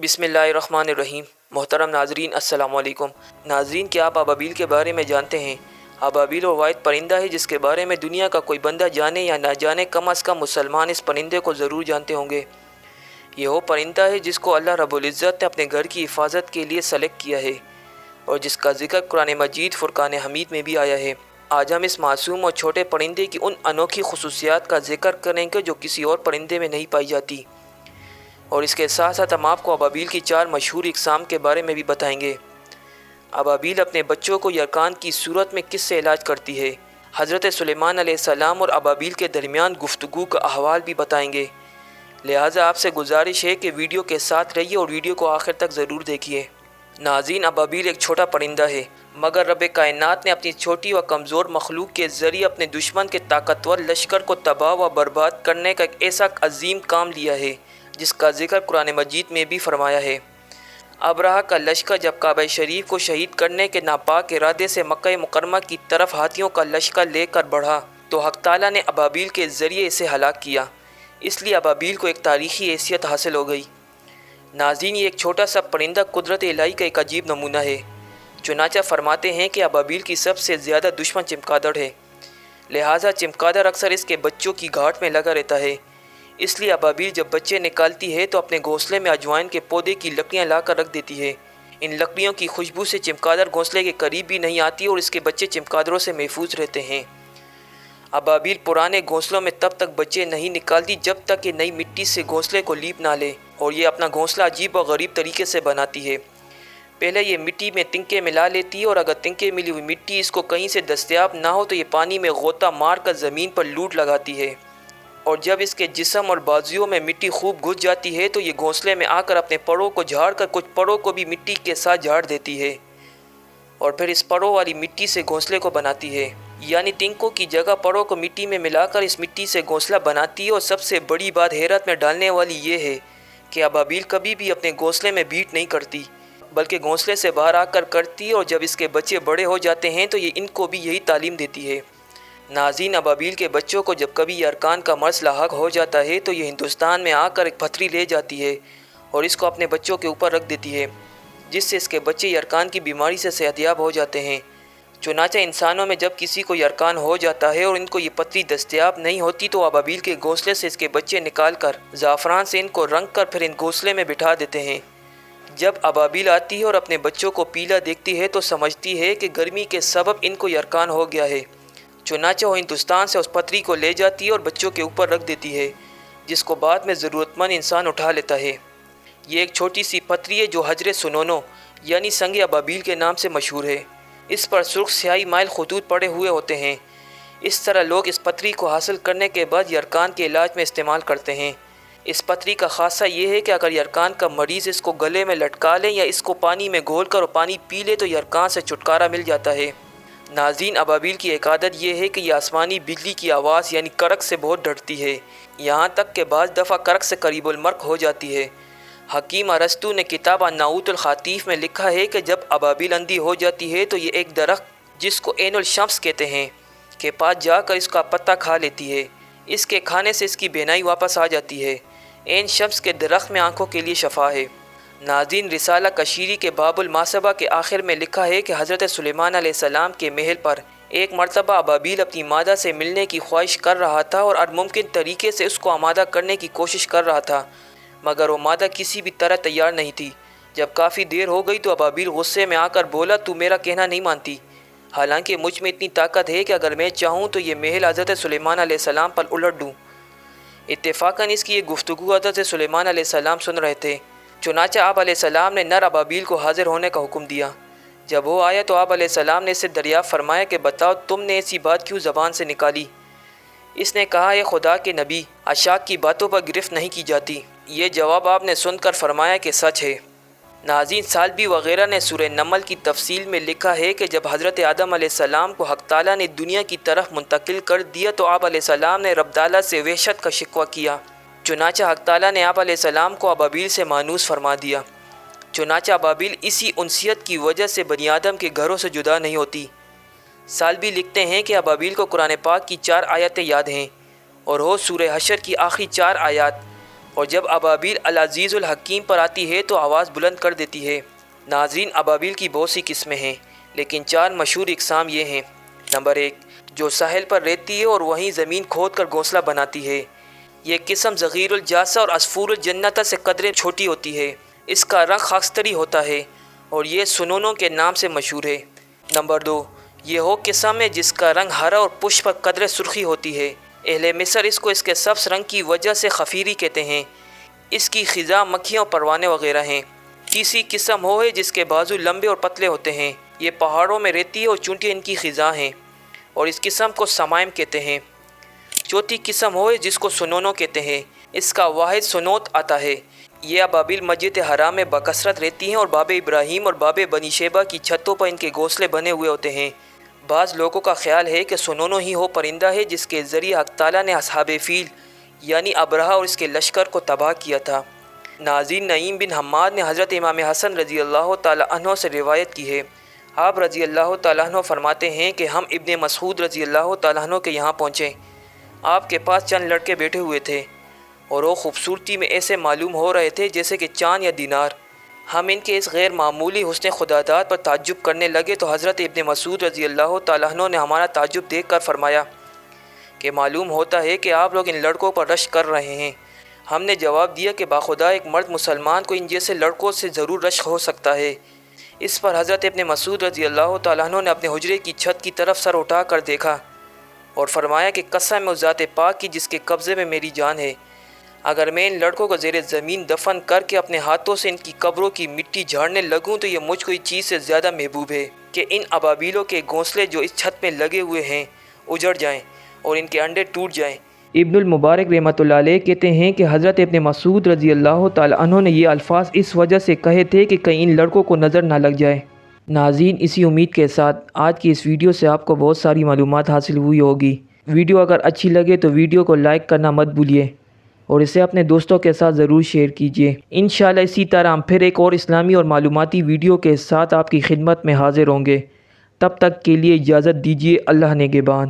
बिस्मिल्लाहिर्रहमानिर्रहीम। मोहतरम नाजरीन, अस्सलाम वालेकुम। नाजरीन, क्या आप अबाबील के बारे में जानते हैं? अबाबील वो वाहिद परिंदा है जिसके बारे में दुनिया का कोई बंदा जाने या ना जाने, कम अज़ कम मुसलमान इस परिंदे को ज़रूर जानते होंगे। ये वो परिंदा है जिसको अल्लाह रब्बुल इज़्ज़त ने अपने घर की हिफाजत के लिए सेलेक्ट किया है और जिसका ज़िक्र कुरान मजीद फुरकान हमीद में भी आया है। आज हम इस मासूम और छोटे परिंदे की उन अनोखी खुसूसियात का जिक्र करेंगे जो किसी और परिंदे में नहीं पाई जाती, और इसके साथ साथ हम आपको अबाबील की 4 मशहूर इक़साम के बारे में भी बताएंगे। अबाबील अपने बच्चों को यरकान की सूरत में किससे इलाज करती है। हज़रत सुलेमान अलैहिस्सलाम और अबाबील के दरमियान गुफ्तगू का अहवाल भी बताएंगे। लिहाजा आपसे गुजारिश है कि वीडियो के साथ रहिए और वीडियो को आखिर तक ज़रूर देखिए। नाज़रीन, अबाबील एक छोटा परिंदा है, मगर रब कायनात ने अपनी छोटी व कमज़ोर मखलूक के ज़रिए अपने दुश्मन के ताकतवर लश्कर को तबाह व बर्बाद करने का एक ऐसा अजीम काम लिया है जिसका जिक्र कुरान मजीद में भी फरमाया है। अबरहा का लश्कर जब काबा शरीफ को शहीद करने के नापाक इरादे से मक्का मुकरमा की तरफ हाथियों का लश्कर लेकर बढ़ा तो हक़ ताला ने अबाबील के ज़रिए इसे हलाक किया। इसलिए अबाबील को एक तारीख़ी हैसियत हासिल हो गई। नाज़रीन, ये एक छोटा सा परिंदा कुदरत इलाही का एक अजीब नमूना है। चुनाचा फरमाते हैं कि अबाबील की सबसे ज़्यादा दुश्मन चमगादड़ है, लिहाजा चमगादड़ अक्सर इसके बच्चों की घाट में लगा रहता है। इसलिए अबाबील जब बच्चे निकालती है तो अपने घोंसले में अजवाइन के पौधे की लकड़ियाँ ला कर रख देती है। इन लकड़ियों की खुशबू से चमगादड़ घोंसले के करीब भी नहीं आती और इसके बच्चे चमगादड़ों से महफूज रहते हैं। अबाबील पुराने घोंसलों में तब तक बच्चे नहीं निकालती जब तक कि नई मिट्टी से घोंसले को लीप ना ले, और ये अपना घोंसला अजीब व गरीब तरीके से बनाती है। पहले ये मिट्टी में तिनके मिला लेती है और अगर तिनके मिली हुई मिट्टी इसको कहीं से दस्तयाब ना हो तो ये पानी में गोता मार कर ज़मीन पर लूट लगाती है, और जब इसके जिस्म और बाजुओं में मिट्टी खूब घुस जाती है तो ये घोंसले में आकर अपने परों को झाड़ कर कुछ परों को भी मिट्टी के साथ झाड़ देती है और फिर इस परों वाली मिट्टी से घोंसले को बनाती है। यानी तिनकों की जगह परों को मिट्टी में मिलाकर इस मिट्टी से घोंसला बनाती है। और सबसे बड़ी बात हैरत में डालने वाली ये है कि अबाबील कभी भी अपने घोंसले में बीट नहीं करती, बल्कि घोंसले से बाहर आकर करती है, और जब इसके बच्चे बड़े हो जाते हैं तो ये इनको भी यही तालीम देती है। नाज़रीन, अबाबील के बच्चों को जब कभी यरकान का मर्ज़ लाहक हो जाता है तो ये हिंदुस्तान में आकर एक पथरी ले जाती है और इसको अपने बच्चों के ऊपर रख देती है, जिससे इसके बच्चे यरकान की बीमारी से सेहतयाब हो जाते हैं। चुनांचे इंसानों में जब किसी को यरकान हो जाता है और इनको ये पथरी दस्तयाब नहीं होती तो अबाबील के घोंसले से इसके बच्चे निकाल कर ज़ाफ़रान से इनको रंग कर फिर इन घोंसले में बिठा देते हैं। जब अबाबील आती है और अपने बच्चों को पीला देखती है तो समझती है कि गर्मी के सबब इनको यरकान हो गया है। चुनांचे वो हिंदुस्तान से उस पथरी को ले जाती है और बच्चों के ऊपर रख देती है, जिसको बाद में ज़रूरतमंद इंसान उठा लेता है। ये एक छोटी सी पथरी है जो हजरे सुनोनो यानी संग अबाबील के नाम से मशहूर है। इस पर सुर्ख स्याही माइल खतूत पड़े हुए होते हैं। इस तरह लोग इस पथरी को हासिल करने के बाद यरकान के इलाज में इस्तेमाल करते हैं। इस पथरी का ख़ासा ये है कि अगर यरकान का मरीज़ इसको गले में लटका ले या इसको पानी में घोल कर और पानी पी ले तो यरकान से छुटकारा मिल जाता है। नाज़रीन, अबाबील की एक आदत यह है कि यह आसमानी बिजली की आवाज़ यानी करक से बहुत डरती है, यहाँ तक कि बाज़ दफ़ा करक से करीबुल मर्क हो जाती है। हकीम अरस्तू ने किताब अन्नाऊतुल खातीफ़ में लिखा है कि जब अबाबील अंधी हो जाती है तो ये एक दरख्त जिसको ऐनुल शम्स कहते हैं के पास जाकर इसका पत्ता खा लेती है। इसके खाने से इसकी बेनाई वापस आ जाती है। ऐन शम्स के दरख्त में आँखों के लिए शफा है। नाज़रीन, रिसाला कशीरी के बाबुल मासबा के आखिर में लिखा है कि हज़रत सुलेमान अलैहिस्सलाम के महल पर एक मरतबा अबाबील अपनी मादा से मिलने की ख्वाहिश कर रहा था और हर मुमकिन तरीके से उसको आमादा करने की कोशिश कर रहा था, मगर वो मादा किसी भी तरह तैयार नहीं थी। जब काफ़ी देर हो गई तो अबाबील गुस्से में आकर बोला, तू मेरा कहना नहीं मानती, हालांकि मुझ में इतनी ताकत है कि अगर मैं चाहूँ तो ये महल हज़रत सुलेमान अलैहिस्सलाम पर उलट दूँ। इत्तेफाकन इसकी ये गुफ्तगू हज़रत सुलेमान अलैहिस्सलाम सुन रहे थे। चुनांचे आप अलैहिस्सलाम ने नर अबाबील को हाजिर होने का हुक्म दिया। जब वो आया तो आप अलैहिस्सलाम ने इससे दरियाफ़्त फरमाया कि बताओ तुमने ऐसी बात क्यों ज़बान से निकाली। इसने कहा, ये खुदा के नबी, अशाक की बातों पर गिरफ्त नहीं की जाती। ये जवाब आपने सुनकर फरमाया कि सच है। नाज़रीन, सालबी वग़ैरह ने सूरह नमल की तफसील में लिखा है कि जब हज़रत आदम अलैहिस्सलाम को हक़ ताला ने दुनिया की तरफ मुंतकिल कर दिया तो आप अलैहिस्सलाम ने रब ताला से वहशत का शिकवा किया। चुनांचे हक़ ताला ने आप अलैहिस्सलाम को अबाबील से मानूस फरमा दिया। चुनांचे अबाबील इसी उनसियत की वजह से बनी आदम के घरों से जुदा नहीं होती। सालबी लिखते हैं कि अबाबील को कुरान पाक की 4 आयतें याद हैं और हो सूरह हशर की आखिरी 4 आयत اور جب ابابیل العزیز الحکیم پر آتی ہے تو آواز بلند کر دیتی ہے۔ ناظرین، ابابیل کی بہت سی قسمیں ہیں، لیکن 4 مشہور اقسام یہ ہیں۔ نمبر 1، جو ساحل پر رہتی ہے اور وہیں زمین کھود کر گھونسلہ بناتی ہے۔ یہ قسم صغیر الجاسہ اور عصفور الجنتہ سے قدرے چھوٹی ہوتی ہے۔ اس کا رنگ خاکستری ہوتا ہے اور یہ سنونوں کے نام سے مشہور ہے۔ نمبر 2، یہ وہ قسم ہے جس کا رنگ ہرا اور پشت پر قدرے سرخی ہوتی ہے۔ اہل مصر اس کو اس کے سبز رنگ کی وجہ سے خفیری کہتے ہیں۔ اس کی خزاں مکھیاں اور پروانے وغیرہ ہیں۔ تیسری قسم وہ ہے جس کے بازو لمبے اور پتلے ہوتے ہیں۔ یہ پہاڑوں میں رہتی ہے اور چونٹیاں ان کی خزاں ہیں اور اس قسم کو سمائم کہتے ہیں۔ چوتھی قسم وہ ہے جس کو سنونوں کہتے ہیں۔ اس کا واحد سنوت آتا ہے۔ یہ ابابیل مسجد حرام میں بکثرت رہتی ہیں اور باب ابراہیم اور باب بنی شیبہ کی چھتوں پر ان کے گھونسلے بنے ہوئے ہوتے ہیں۔ بعض لوگوں کا خیال ہے کہ سنونوں ہی وہ پرندہ ہے جس کے ذریعے حق تعالیٰ نے اصحاب فیل یعنی ابرہہ اور اس کے لشکر کو تباہ کیا تھا۔ ناظرین، نعیم بن حماد نے حضرت امام حسن رضی اللہ تعالیٰ عنہ سے روایت کی ہے۔ آپ رضی اللہ تعالیٰ عنہ فرماتے ہیں کہ ہم ابن مسعود رضی اللہ تعالیٰ عنہ کے یہاں پہنچے۔ آپ کے پاس چند لڑکے بیٹھے ہوئے تھے اور وہ خوبصورتی میں ایسے معلوم ہو رہے تھے جیسے کہ چاند یا دینار۔ ہم ان کے اس غیر معمولی حسن خداداد پر تعجب کرنے لگے تو حضرت ابن مسعود رضی اللہ تعالیٰ عنہ نے ہمارا تعجب دیکھ کر فرمایا کہ معلوم ہوتا ہے کہ آپ لوگ ان لڑکوں پر رشک کر رہے ہیں۔ ہم نے جواب دیا کہ باخدا ایک مرد مسلمان کو ان جیسے لڑکوں سے ضرور رشک ہو سکتا ہے۔ اس پر حضرت ابن مسعود رضی اللہ تعالیٰ عنہ نے اپنے حجرے کی چھت کی طرف سر اٹھا کر دیکھا اور فرمایا کہ قسم ہے اس ذات پاک کی جس کے قبضے میں میری جان ہے، اگر میں ان لڑکوں کو زیر زمین دفن کر کے اپنے ہاتھوں سے ان کی قبروں کی مٹی جھاڑنے لگوں تو یہ مجھ کو اس چیز سے زیادہ محبوب ہے کہ ان ابابیلوں کے گھونسلے جو اس چھت میں لگے ہوئے ہیں اجڑ جائیں اور ان کے انڈے ٹوٹ جائیں۔ ابن المبارک رحمۃ اللہ علیہ کہتے ہیں کہ حضرت ابن مسعود رضی اللہ تعالیٰ عنہ نے یہ الفاظ اس وجہ سے کہے تھے کہ کہیں ان لڑکوں کو نظر نہ لگ جائے۔ ناظرین، اسی امید کے ساتھ آج کی اس ویڈیو سے آپ کو بہت ساری معلومات حاصل ہوئی ہوگی۔ ویڈیو اگر اچھی لگے تو ویڈیو کو لائک کرنا مت بھولیے اور اسے اپنے دوستوں کے ساتھ ضرور شیئر کیجیے۔ انشاءاللہ اسی طرح ہم پھر ایک اور اسلامی اور معلوماتی ویڈیو کے ساتھ آپ کی خدمت میں حاضر ہوں گے۔ تب تک کے لیے اجازت دیجیے۔ اللہ نگہبان۔